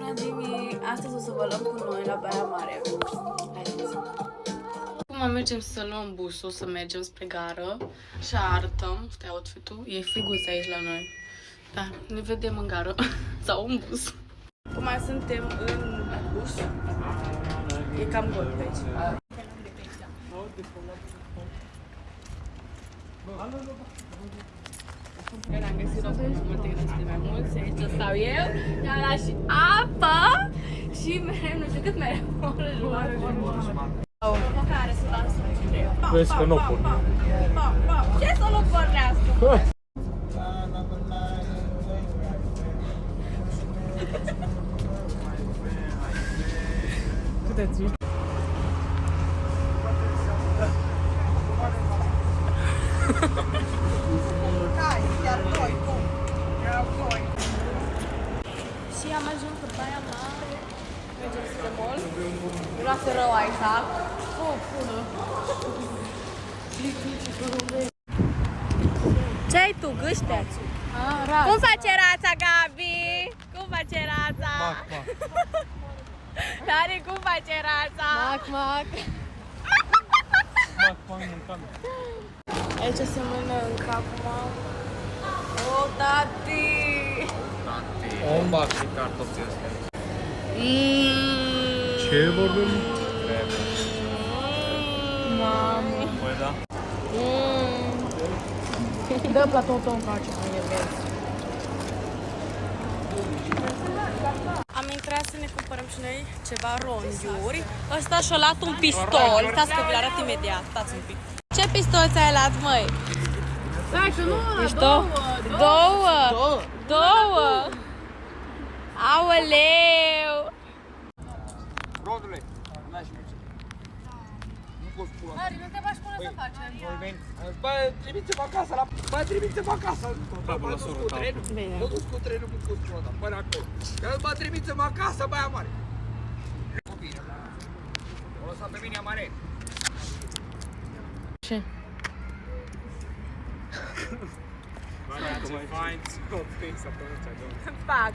Bună, Jimmy! Astăzi o să vă luăm cu noi la Baia Mare. Haideți! Acum mergem să luăm busul, să mergem spre gară și arătăm, stai outfit-ul, e friguț aici la noi. Da, ne vedem în gară sau în bus. Acum suntem în bus. E cam gol pe aici. Eu n-am găsit o cu multe găsite mai mulți, aici stau eu, i-am dat și apă și mereu, nu știu cât mereu care să dansă. Vezi că nu o porni. Ce să nu pornească? Câte ții? Și am ajuns pe Baia Mare, mergem spre mall. Miroase rău aici, o pună. Ce ai tu, gâște? Cum face rața, Gabi? Cum face rața? Mac, mac. Tare, cum face rața? Mac, mac. Mac, mac, mâncam. Aici se mănâncă acum. O, tati! O bag și cartofii ăstea. Ce vorbim? Mami! Păi da. Dă platou în face cu mine, vezi. Am intrat să ne cumpărăm și noi ceva rondiuri. Ăsta și-a luat un pistol. Stați că vi-l arăt imediat. Stați un pic. Ce pistol ți-ai luat, măi? Stai că nu, Două! Aoleu! Rodule, n-aș merge. Nu poți pula. Mari, nu te faci până să facem. Bă, trimiți-mă acasă la... Bă, trimiți-mă acasă. Mă duc cu trenul. Mă duc cu trenul cu custrul ăsta, până acolo. Bă, trimiți-mă acasă, Baia Mare. Nu bine, bă. O lăsa pe mine mare. Ce? Fac.